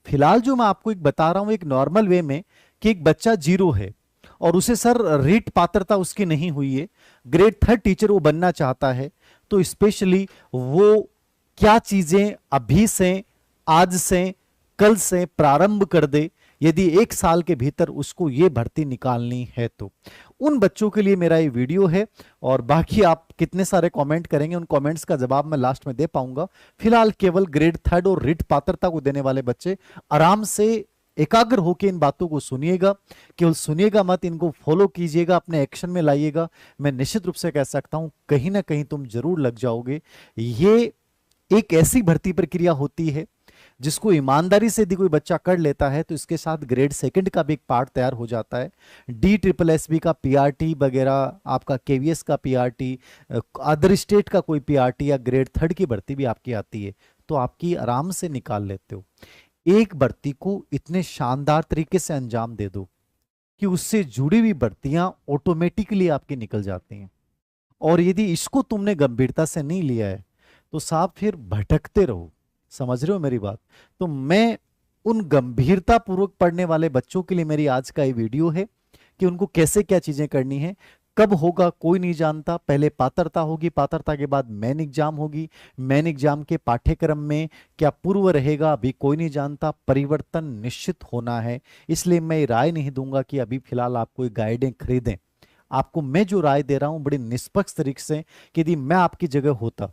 फिलहाल जो मैं आपको एक बता रहा हूं एक नॉर्मल वे में कि एक बच्चा जीरो है और उसे सर रीट पात्रता उसकी नहीं हुई है, ग्रेड थर्ड टीचर वो बनना चाहता है, तो स्पेशली वो क्या चीजें अभी से, आज से, कल से प्रारंभ कर दे यदि 1 साल के भीतर उसको ये भर्ती निकालनी है तो। उन बच्चों के लिए मेरा ये वीडियो है। और बाकी आप कितने सारे कमेंट करेंगे, उन कमेंट्स का जवाब मैं लास्ट में दे पाऊंगा। फिलहाल केवल ग्रेड थर्ड और रिट पात्रता को देने वाले बच्चे आराम से एकाग्र होकर इन बातों को सुनिएगा, केवल सुनिएगा मत, इनको फॉलो कीजिएगा, अपने एक्शन में लाइएगा। मैं निश्चित रूप से कह सकता हूं कहीं ना कहीं तुम जरूर लग जाओगे। ये एक ऐसी भर्ती प्रक्रिया होती है जिसको ईमानदारी से यदि कोई बच्चा कर लेता है तो इसके साथ ग्रेड सेकंड का भी एक पार्ट तैयार हो जाता है। DSSB का पीआरटी वगैरह, आपका केवीएस का पीआरटी, अदर स्टेट का कोई पीआरटी या ग्रेड थर्ड की भर्ती भी आपकी आती है तो आपकी आराम से निकाल लेते हो। एक भर्ती को इतने शानदार तरीके से अंजाम दे दो कि उससे जुड़ी हुई भर्तियां ऑटोमेटिकली आपकी निकल जाती हैं। और यदि इसको तुमने गंभीरता से नहीं लिया है तो साहब फिर भटकते रहो। समझ रहे हो मेरी बात? तो मैं उन गंभीरता पूर्वक पढ़ने वाले बच्चों के लिए मेरी आज का ये वीडियो है कि उनको कैसे क्या चीजें करनी है। कब होगा कोई नहीं जानता, पहले पात्रता होगी, पात्रता के बाद मेन एग्जाम होगी, मेन एग्जाम के पाठ्यक्रम में क्या पूर्व रहेगा अभी कोई नहीं जानता, परिवर्तन निश्चित होना है। इसलिए मैं राय नहीं दूंगा कि अभी फिलहाल आप कोई गाइडें खरीदें। आपको मैं जो राय दे रहा हूं बड़ी निष्पक्ष तरीके से कि यदि मैं आपकी जगह होता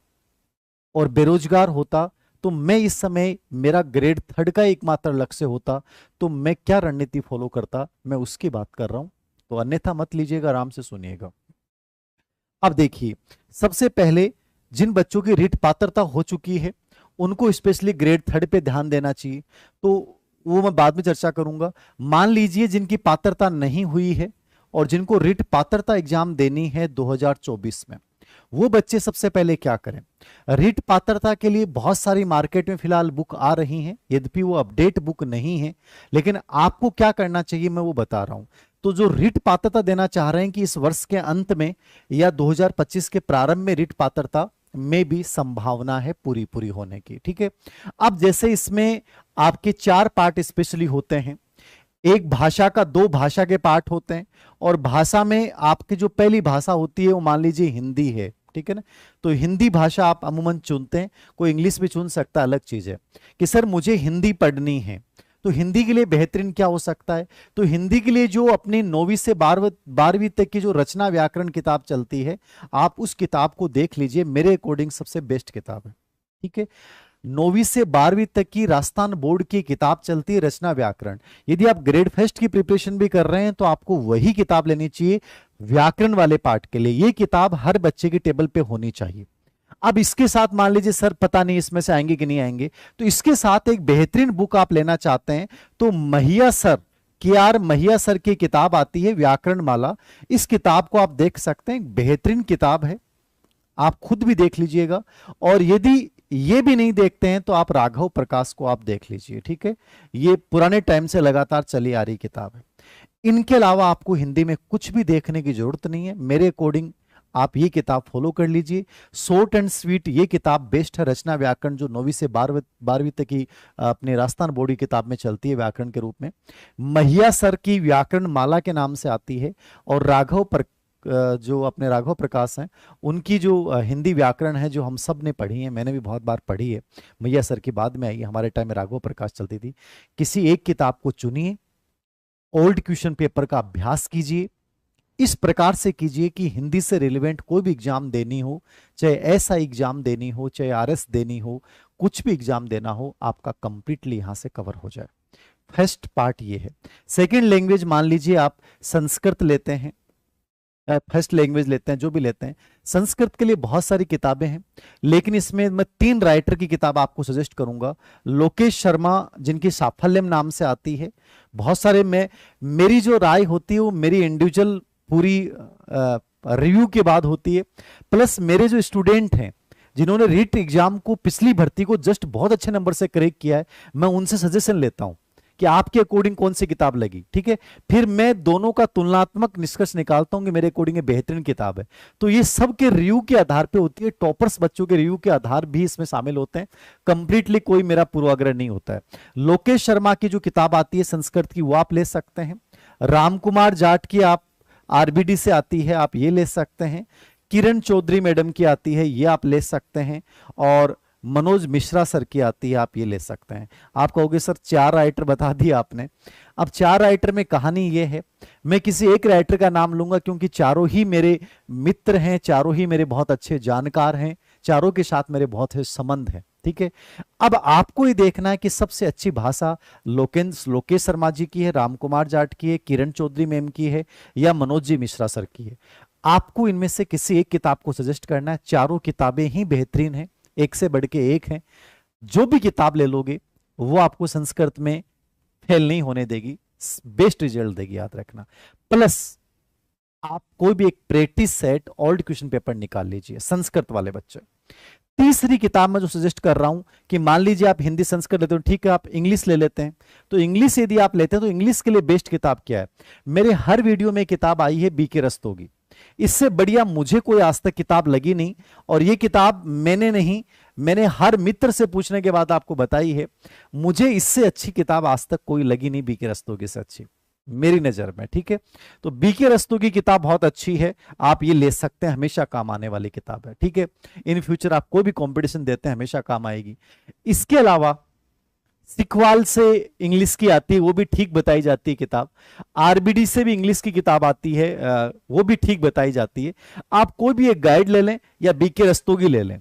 और बेरोजगार होता तो मैं इस समय, मेरा ग्रेड थर्ड का एकमात्र लक्ष्य होता तो मैं क्या रणनीति फॉलो करता, मैं उसकी बात कर रहा हूं। तो अन्यथा मत लीजिएगा, आराम से सुनिएगा। अब देखिए, सबसे पहले जिन बच्चों की रीट पात्रता हो चुकी है उनको स्पेशली ग्रेड थर्ड पे ध्यान देना चाहिए, तो वो मैं बाद में चर्चा करूंगा। मान लीजिए जिनकी पात्रता नहीं हुई है और जिनको रीट पात्रता एग्जाम देनी है 2024 में, वो बच्चे सबसे पहले क्या करें। रीट पात्रता के लिए बहुत सारी मार्केट में फिलहाल बुक आ रही हैं, यद्यपि वो अपडेट बुक नहीं है, लेकिन आपको क्या करना चाहिए मैं वो बता रहा हूं। तो जो रीट पात्रता देना चाह रहे हैं कि इस वर्ष के अंत में या 2025 के प्रारंभ में रीट पात्रता में भी संभावना है पूरी पूरी होने की। ठीक है, अब जैसे इसमें आपके 4 पार्ट स्पेशली होते हैं, एक भाषा का 2 भाषा के पार्ट होते हैं, और भाषा में आपकी जो पहली भाषा होती है वो मान लीजिए हिंदी है, ठीक है ना। तो हिंदी भाषा आप अमूमन चुनते हैं, कोई इंग्लिश भी चुन सकता है, अलग चीज है कि सर मुझे हिंदी पढ़नी है। तो हिंदी के लिए बेहतरीन क्या हो सकता है, तो हिंदी के लिए जो अपनी 9वीं से 12वीं तक की जो रचना व्याकरण किताब चलती है, आप उस किताब को देख लीजिए, मेरे अकॉर्डिंग सबसे बेस्ट किताब है। ठीक है, 9वीं से 12वीं तक की राजस्थान बोर्ड की किताब चलती है रचना व्याकरण। यदि आप ग्रेड फर्स्ट की प्रिपरेशन भी कर रहे हैं तो आपको वही किताब लेनी चाहिए व्याकरण वाले पार्ट के लिए। ये किताब हर बच्चे की टेबल पे होनी चाहिए। अब इसके साथ मान लीजिए सर पता नहीं इसमें से आएंगे कि नहीं आएंगे, तो इसके साथ एक बेहतरीन बुक आप लेना चाहते हैं तो महिया सर, KR महिया सर की किताब आती है व्याकरण माला। इस किताब को आप देख सकते हैं, बेहतरीन किताब है, आप खुद भी देख लीजिएगा। और यदि ये भी नहीं देखते हैं तो आप राघव प्रकाश को आप देख लीजिए। ठीक है, ये पुराने टाइम से लगातार चली आ रही किताब है। इनके अलावा आपको हिंदी में कुछ भी देखने की जरूरत नहीं है। मेरे अकॉर्डिंग आप ये किताब फॉलो कर लीजिए, शॉर्ट एंड स्वीट ये किताब बेस्ट है। रचना व्याकरण जो 9वीं से 12वीं तक की अपने राजस्थान बोर्ड की किताब में चलती है व्याकरण के रूप में, महिया सर की व्याकरण माला के नाम से आती है। और जो अपने राघव प्रकाश हैं उनकी जो हिंदी व्याकरण है जो हम सब ने पढ़ी है, मैंने भी बहुत बार पढ़ी है, मैया सर की बाद में आई, हमारे टाइम में राघव प्रकाश चलती थी। किसी एक किताब को चुनिए, ओल्ड क्वेश्चन पेपर का अभ्यास कीजिए, इस प्रकार से कीजिए कि हिंदी से रिलेवेंट कोई भी एग्जाम देनी हो, चाहे ऐसा एग्जाम देनी हो, चाहे RS देनी हो, कुछ भी एग्जाम देना हो, आपका कंप्लीटली यहां से कवर हो जाए। फर्स्ट पार्ट ये है। सेकेंड लैंग्वेज मान लीजिए आप संस्कृत लेते हैं, फर्स्ट लैंग्वेज लेते हैं, जो भी लेते हैं, संस्कृत के लिए बहुत सारी किताबें हैं, लेकिन इसमें मैं 3 राइटर की किताब आपको सजेस्ट करूंगा। लोकेश शर्मा जिनकी साफल्यम नाम से आती है, बहुत सारे मेरी जो राय होती है वो मेरी इंडिविजुअल पूरी रिव्यू के बाद होती है, प्लस मेरे जो स्टूडेंट हैं जिन्होंने रीट एग्जाम को पिछली भर्ती को जस्ट बहुत अच्छे नंबर से क्रैक किया है, मैं उनसे सजेशन लेता हूं कि आपके अकॉर्डिंग कौन सी किताब लगी, ठीक है। फिर मैं दोनों का तुलनात्मक निष्कर्ष निकालता हूं कि मेरे अकॉर्डिंग बेहतरीन किताब है। तो ये सब के रिव्यू के आधार पे होती है, टॉपर्स बच्चों के रिव्यू के आधार भी इसमें शामिल होते हैं, कंप्लीटली कोई मेरा पूर्वाग्रह नहीं होता है। लोकेश शर्मा की जो किताब आती है संस्कृत की, वो आप ले सकते हैं। रामकुमार जाट की आप आरबीडी से आती है, आप ये ले सकते हैं। किरण चौधरी मैडम की आती है, ये आप ले सकते हैं। और मनोज मिश्रा सर की आती है, आप ये ले सकते हैं। आप कहोगे सर 4 राइटर बता दिए आपने। अब 4 राइटर में कहानी ये है, मैं किसी एक राइटर का नाम लूंगा क्योंकि चारों ही मेरे मित्र हैं, चारों ही मेरे बहुत अच्छे जानकार हैं, चारों के साथ मेरे बहुत से संबंध हैं, ठीक है। अब आपको ये देखना है कि सबसे अच्छी भाषा लोकेश शर्मा जी की है, रामकुमार जाट की है, किरण चौधरी मैम की है, या मनोज जी मिश्रा सर की है। आपको इनमें से किसी एक किताब को सजेस्ट करना है। चारों किताबें ही बेहतरीन हैं, एक से बढ़ के एक हैं। जो भी किताब ले लोगे वो आपको संस्कृत में फेल नहीं होने देगी, बेस्ट रिजल्ट देगी, याद रखना। प्लस आप कोई भी एक practice set old question paper निकाल लीजिए संस्कृत वाले बच्चे। तीसरी किताब में जो सजेस्ट कर रहा हूं कि मान लीजिए आप हिंदी संस्कृत लेते हो, ठीक है, आप इंग्लिश ले लेते हैं। तो इंग्लिश यदि आप लेते हैं तो इंग्लिश के लिए बेस्ट किताब क्या है? मेरे हर वीडियो में किताब आई है बीके रस्तोगी, इससे बढ़िया मुझे कोई आज तक किताब लगी नहीं। और ये किताब मैंने नहीं, मैंने हर मित्र से पूछने के बाद आपको बताई है, मुझे इससे अच्छी किताब आज तक कोई लगी नहीं बीके रस्तोगी से अच्छी मेरी नजर में, ठीक है। तो बीके रस्तोगी किताब बहुत अच्छी है, आप ये ले सकते हैं, हमेशा काम आने वाली किताब है, ठीक है। इन फ्यूचर आप कोई भी कंपटीशन देते हैं हमेशा काम आएगी। इसके अलावा सिखवाल से इंग्लिश की आती है, वो भी ठीक बताई जाती है किताब। आरबीडी से भी इंग्लिश की किताब आती है, वो भी ठीक बताई जाती है। आप कोई भी एक गाइड ले लें या बीके रस्तोगी ले लें।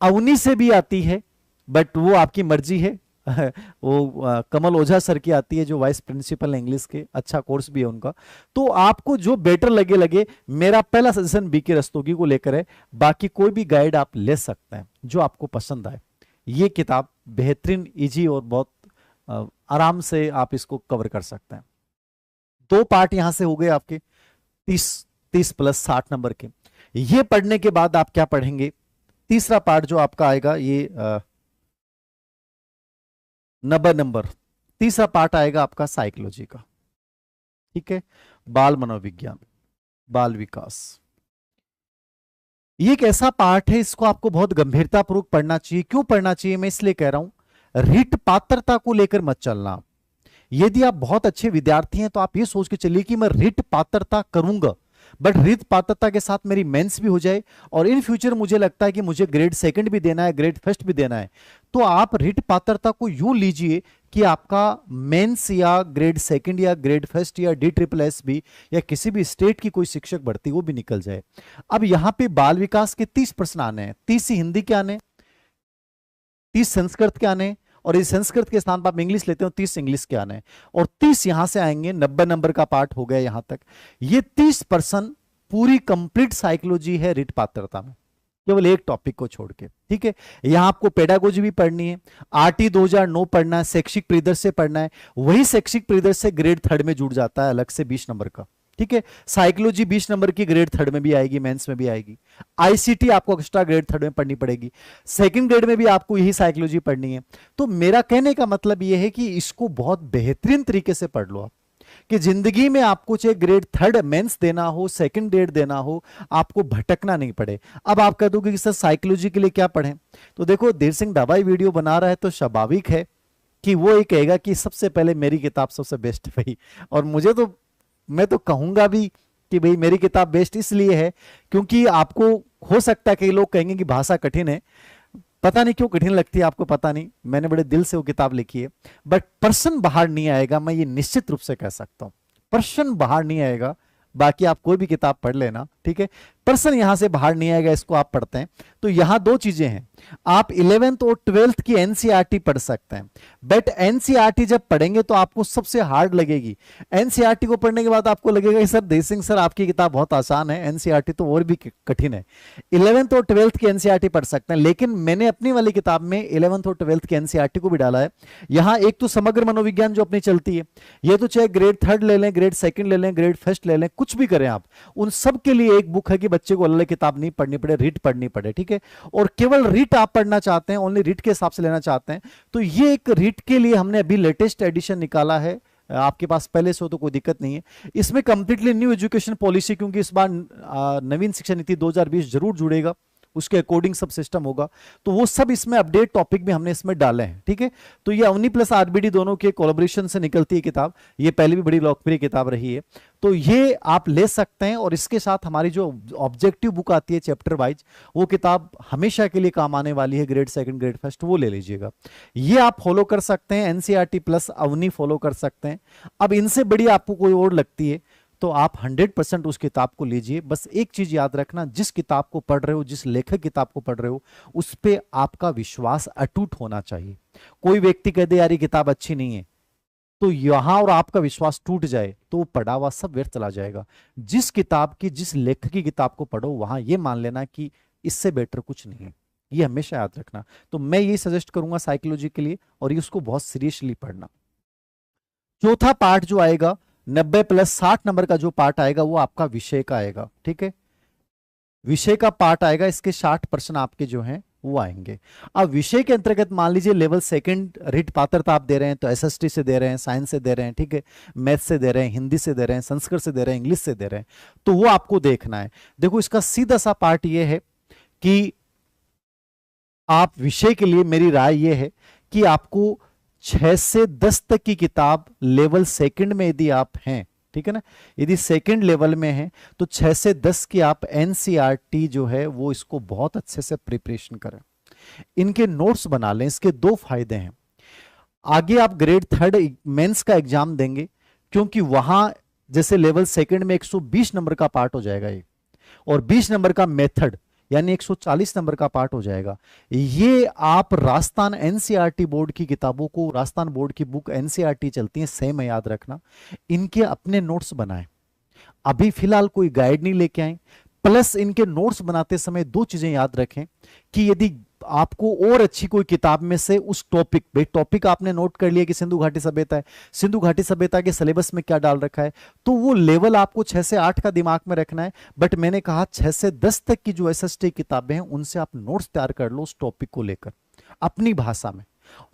अवनी से भी आती है बट वो आपकी मर्जी है। वो कमल ओझा सर की आती है जो वाइस प्रिंसिपल इंग्लिश के, अच्छा कोर्स भी है उनका। तो आपको जो बेटर लगे लगे, मेरा पहला सजेशन बीके रस्तोगी को लेकर है। बाकी कोई भी गाइड आप ले सकते हैं जो आपको पसंद आए। ये किताब बेहतरीन, इजी और बहुत आराम से आप इसको कवर कर सकते हैं। 2 पार्ट यहां से हो गए आपके 30 प्लस 60 नंबर के। ये पढ़ने के बाद आप क्या पढ़ेंगे? तीसरा पार्ट जो आपका आएगा ये 90 नंबर, तीसरा पार्ट आएगा आपका साइकोलॉजी का, ठीक है। बाल मनोविज्ञान, बाल विकास, ये एक ऐसा पार्ट है, इसको आपको बहुत गंभीरतापूर्वक पढ़ना चाहिए। क्यों पढ़ना चाहिए मैं इसलिए कह रहा हूं, रिट पात्रता को लेकर मत चलना। यदि आप बहुत अच्छे विद्यार्थी हैं तो आप ये सोच के चलिए कि मैं रिट पात्रता करूंगा, बट रिट पात्रता के साथ मेरी मेंस भी हो जाए और इन फ्यूचर मुझे लगता है कि मुझे ग्रेड 2 भी देना है, ग्रेड 1 भी देना है, तो आप रिट पात्रता को यूं लीजिए कि आपका मेंस या ग्रेड 2 या ग्रेड 1 या DSSS भी या किसी भी स्टेट की कोई शिक्षक भर्ती वो भी निकल जाए। अब यहां पे बाल विकास के 30 प्रश्न आने हैं, 30 हिंदी के आने, 30 संस्कृत के आने, और इस संस्कृत के स्थान पर आप इंग्लिश लेते हो 30 इंग्लिश के आने, और 30 यहां से आएंगे। 90 नंबर का पार्ट हो गया यहां तक। ये 30% पूरी कंप्लीट साइकोलॉजी है रिट पात्रता में, केवल एक टॉपिक को छोड़ के, ठीक है। यहां आपको पेडागोजी भी पढ़नी है, RT 2009 पढ़ना है, शैक्षिक परिदृश्य पढ़ना है। वही शैक्षिक परिदृश्य ग्रेड 3 में जुड़ जाता है अलग से 20 नंबर का, ठीक है। साइकोलॉजी 20 नंबर की ग्रेड 3 में भी आएगी, मेंस में भी आएगी। ICT आपको एक्स्ट्रा ग्रेड 3 में पढ़नी पड़ेगी, 2nd ग्रेड में भी आपको यही साइकोलॉजी पढ़नी है। तो मेरा कहने का मतलब यह है कि इसको बहुत बेहतरीन तरीके से पढ़ लो आप, कि जिंदगी में आपको चाहे ग्रेड 3 मेंस देना हो, 2nd ग्रेड देना हो, आपको भटकना नहीं पड़े। अब आप कह दोगे कि सर साइकोलॉजी के लिए क्या पढ़ें? तो देखो, धीर सिंह दवाई वीडियो बना रहा है तो स्वाभाविक है कि वो ये कहेगा कि सबसे पहले मेरी किताब सबसे बेस्ट है भाई। और मैं तो कहूंगा भी कि भाई मेरी किताब बेस्ट इसलिए है क्योंकि आपको हो सकता है कई लोग कहेंगे कि भाषा कठिन है, पता नहीं क्यों कठिन लगती है आपको, पता नहीं, मैंने बड़े दिल से वो किताब लिखी है, बट प्रश्न बाहर नहीं आएगा, मैं ये निश्चित रूप से कह सकता हूं, प्रश्न बाहर नहीं आएगा। बाकी आप कोई भी किताब पढ़ लेना, ठीक है, प्रश्न यहां से बाहर नहीं आएगा, इसको आप पढ़ते हैं। तो यहां 2 चीजें हैं, आप 11th और 12th की NCERT पढ़ सकते हैं, बट NCERT जब पढ़ेंगे तो आपको सबसे हार्ड लगेगी। NCERT को पढ़ने के बाद आपको लगेगा कि सर देव सिंह सर आपकी किताब बहुत आसान है, NCERT तो और भी कठिन है। 11th और 12th की NCERT पढ़ सकते हैं, लेकिन मैंने अपनी वाली किताब में 11th और 12th की NCERT को भी डाला है। यहां एक तो समग्र मनोविज्ञान जो अपनी चलती है, ये तो चाहे ग्रेड 3 ले लें, ग्रेड 2 ले लें, ग्रेड 1 ले लें, कुछ भी करें आप, उन सब के लिए एक बुक है कि बच्चे को अलग अलग किताब नहीं पढ़नी पड़े, रीट पढ़नी पड़े, ठीक है। और केवल रीट आप पढ़ना चाहते हैं, ओनली रीट के हिसाब से लेना चाहते हैं, तो ये एक रीट के लिए हमने अभी लेटेस्ट एडिशन निकाला है। आपके पास पहले से हो तो कोई दिक्कत नहीं है। इसमें कंप्लीटली न्यू एजुकेशन पॉलिसी, क्योंकि इस बार नवीन शिक्षा नीति 2020 जरूर जुड़ेगा, उसके अकॉर्डिंग सब सिस्टम होगा, तो वो सब इसमें अपडेट टॉपिक भी हमने इसमें डाले हैं, ठीक है। तो ये अवनी प्लस आरबीडी दोनों के कोलैबोरेशन से निकलती है किताब, ये पहले भी बड़ी लोकप्रिय किताब रही है, तो ये आप ले सकते हैं। और इसके साथ हमारी जो ऑब्जेक्टिव बुक आती है चैप्टर वाइज, वो किताब हमेशा के लिए काम आने वाली है, ग्रेड सेकंड ग्रेड फर्स्ट, वो ले लीजिएगा। ये आप फॉलो कर सकते हैं, एनसीईआरटी प्लस अवनी फॉलो कर सकते हैं। अब इनसे बड़ी आपको कोई और लगती है तो आप 100% उस किताब को लीजिए। बस एक चीज याद रखना, जिस किताब को पढ़ रहे हो, जिस लेखक किताब को पढ़ रहे हो, उस पे आपका विश्वास अटूट होना चाहिए। कोई व्यक्ति कह दे यार ये किताब अच्छी नहीं है, तो यहां और आपका विश्वास टूट जाए तो वो पढ़ा हुआ सब व्यर्थ चला जाएगा। जिस किताब की, जिस लेखक की किताब को पढ़ो, वहां ये मान लेना कि इससे बेटर कुछ नहीं है, ये हमेशा याद रखना। तो मैं ये सजेस्ट करूंगा साइकोलॉजी के लिए, और ये उसको बहुत सीरियसली पढ़ना। चौथा पार्ट जो आएगा 90 प्लस 60 नंबर का जो पार्ट आएगा, वो आपका विषय का आएगा, ठीक है। विषय का पार्ट आएगा, इसके 60% आपके जो हैं वो आएंगे। अब विषय के अंतर्गत मान लीजिए लेवल सेकंड रीट पात्रता आप दे रहे हैं, तो एसएसटी से दे रहे हैं, साइंस से दे रहे हैं, ठीक है, मैथ से दे रहे हैं, हिंदी से दे रहे हैं, संस्कृत से दे रहे हैं, इंग्लिश से दे रहे हैं, तो वो आपको देखना है। देखो इसका सीधा सा पार्ट ये है कि आप विषय के लिए, मेरी राय ये है कि आपको 6 से 10 तक की किताब लेवल सेकंड में यदि आप हैं, ठीक है ना, यदि सेकंड लेवल में है, तो 6 से 10 की आप एनसीईआरटी जो है वो इसको बहुत अच्छे से प्रिपरेशन करें, इनके नोट्स बना लें। इसके 2 फायदे हैं। आगे आप ग्रेड थर्ड मेंस का एग्जाम देंगे, क्योंकि वहां जैसे लेवल सेकंड में 120 नंबर का पार्ट हो जाएगा ये, और 20 नंबर का मेथड यानी 140 नंबर का पार्ट हो जाएगा। ये आप राजस्थान एनसीईआरटी बोर्ड की किताबों को, राजस्थान बोर्ड की बुक एनसीईआरटी चलती है सेम है, याद रखना, इनके अपने नोट्स बनाएं। अभी फिलहाल कोई गाइड नहीं लेके आए। प्लस इनके नोट्स बनाते समय 2 चीजें याद रखें कि यदि आपको और अच्छी कोई किताब में से उस टॉपिक, भाई टॉपिक आपने नोट कर लिया कि सिंधु घाटी सभ्यता है, सिंधु घाटी सभ्यता के सिलेबस में क्या डाल रखा है, तो वो लेवल आपको 6 से 8 का दिमाग में रखना है। बट मैंने कहा 6 से 10 तक की जो एसएसटी किताबें हैं, उनसे आप नोट्स तैयार कर लो उस टॉपिक को लेकर अपनी भाषा में।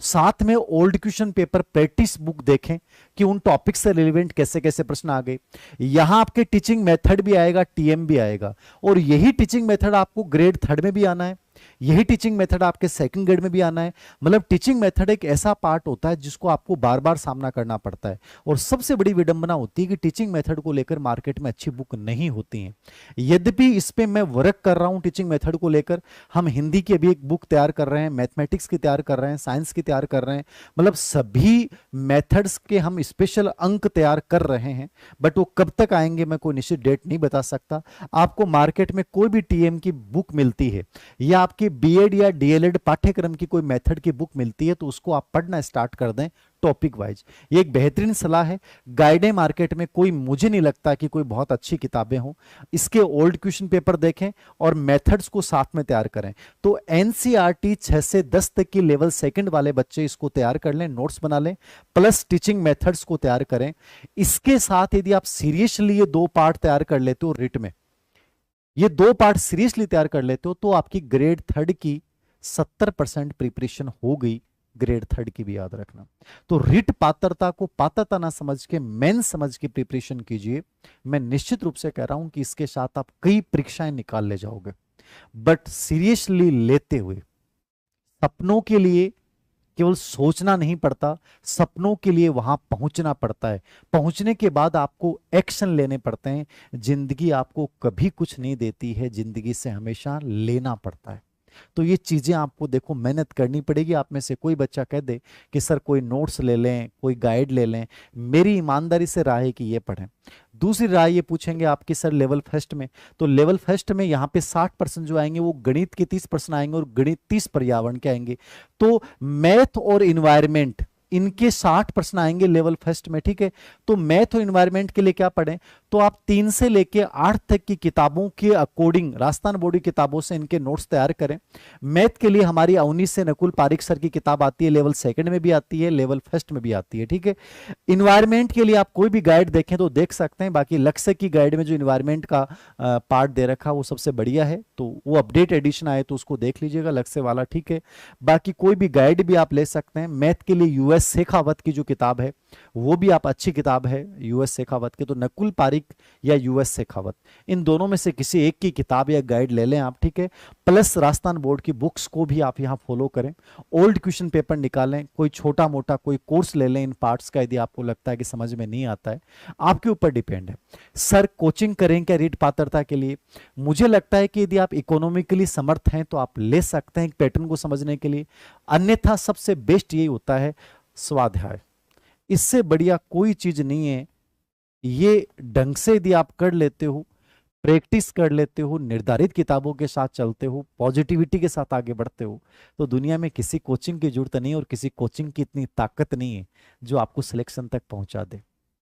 साथ में old question paper practice book देखें कि उन टॉपिक से रिलेवेंट कैसे कैसे प्रश्न आ गए। यहां आपके टीचिंग मेथड भी आएगा, टीएम भी आएगा, और यही टीचिंग मेथड आपको ग्रेड थर्ड में भी आना है, यही टीचिंग मेथड आपके सेकंड ग्रेड में भी आना है। मतलब टीचिंग मेथड एक ऐसा पार्ट होता है जिसको आपको बार बार सामना करना पड़ता है। और सबसे बड़ी विडंबना होती है कि टीचिंग मेथड को लेकर मार्केट में अच्छी बुक नहीं होती हैं। यद्यपि इस पे मैं वर्क कर रहा हूं टीचिंग मेथड को लेकर, हम हिंदी की अभी एक बुक तैयार कर रहे हैं, मैथमेटिक्स की तैयार कर रहे हैं, साइंस की तैयार कर रहे हैं, मतलब सभी मेथड्स के हम स्पेशल अंक तैयार कर रहे हैं। बट वो कब तक आएंगे मैं कोई निश्चित डेट नहीं बता सकता। आपको मार्केट में कोई भी टीएम की बुक मिलती है या आपकी बीएड या डीएलएड पाठ्यक्रम की कोई मेथड की बुक मिलती है, तो उसको आप पढ़ना स्टार्ट कर दें टॉपिक वाइज। ये एक बेहतरीन सलाह है। गाइडें मार्केट में कोई, मुझे नहीं लगता कि कोई बहुत अच्छी किताबें हों। इसके ओल्ड क्वेश्चन पेपर देखें और मेथड्स को साथ में तैयार करें। तो एनसीईआरटी 6 से 10 तक की लेवल सेकंड वाले बच्चे इसको तैयार कर लें, नोट्स बना लें, प्लस टीचिंग मेथड्स को तैयार करें। इसके साथ यदि आप सीरियसली ये 2 पार्ट तैयार कर लेते हो रिट में, ये 2 पार्ट सीरियसली तैयार कर लेते हो, तो आपकी ग्रेड थर्ड की 70% प्रिपरेशन हो गई। ग्रेड थर्ड की भी याद रखना। तो रिट पात्रता को पात्रता ना समझ के मेन समझ के प्रिपरेशन कीजिए। मैं निश्चित रूप से कह रहा हूं कि इसके साथ आप कई परीक्षाएं निकाल ले जाओगे। बट सीरियसली लेते हुए, सपनों के लिए केवल सोचना नहीं पड़ता, सपनों के लिए वहां पहुंचना पड़ता है। पहुंचने के बाद आपको एक्शन लेने पड़ते हैं। जिंदगी आपको कभी कुछ नहीं देती है, जिंदगी से हमेशा लेना पड़ता है। तो ये चीजें आपको देखो मेहनत करनी पड़ेगी। आप में से कोई बच्चा कह दे कि सर कोई नोट्स ले लें, कोई गाइड ले लें, मेरी ईमानदारी से राय है कि ये पढ़ें। दूसरी राय ये पूछेंगे आपकी सर लेवल फर्स्ट में, तो लेवल फर्स्ट में यहाँ पे 60% जो आएंगे वो गणित के 30% आएंगे और गणित 30 पर्यावरण के आएंगे। तो मैथ और इन्वायरमेंट इनके 60 प्रश्न आएंगे लेवल फर्स्ट में, ठीक है। तो मैथ और इन्वायरमेंट के लिए क्या पढ़ें, तो आप 3 से लेके 8 तक की किताबों के अकॉर्डिंग राजस्थान बोर्ड की किताबों से इनके नोट्स तैयार करें। मैथ के लिए हमारी अवनी से नकुल पारिक सर की किताब आती है, लेवल सेकंड में भी आती है, लेवल फर्स्ट में भी आती है, ठीक है। इन्वायरमेंट के लिए आप कोई भी गाइड देखें तो देख सकते हैं, बाकी लक्ष्य की गाइड में जो इन्वायरमेंट का पार्ट दे रखा वो सबसे बढ़िया है, तो वो अपडेट एडिशन आए तो उसको देख लीजिएगा लक्ष्य वाला, ठीक है। बाकी कोई भी गाइड भी आप ले सकते हैं। मैथ के लिए यूएस शेखावत की जो किताब है वो भी आप अच्छी किताब है यूएस शेखावत की, तो नकुल पारिक या यूएस शेखावत, इन दोनों में से किसी एक की किताब या गाइड ले लें आप, ठीक है। प्लस राजस्थान बोर्ड की बुक्स को भी आप यहाँ फॉलो करें, ओल्ड क्वेश्चन पेपर निकालें, कोई छोटा मोटा कोई कोर्स ले लें इन पार्ट्स का, यदि आपको लगता है कि समझ में नहीं आता है, आपके ऊपर डिपेंड है। सर कोचिंग करें क्या रीट पात्रता के लिए, मुझे लगता है कि यदि आप इकोनॉमिकली समर्थ हैं तो आप ले सकते हैं पैटर्न को समझने के लिए, अन्यथा सबसे बेस्ट यही होता है स्वाध्याय, इससे बढ़िया कोई चीज नहीं है। ये ढंग से यदि आप कर लेते हो, प्रैक्टिस कर लेते हो, निर्धारित किताबों के साथ चलते हो, पॉजिटिविटी के साथ आगे बढ़ते हो, तो दुनिया में किसी कोचिंग की जरूरत नहीं और किसी कोचिंग की इतनी ताकत नहीं है जो आपको सिलेक्शन तक पहुंचा दे।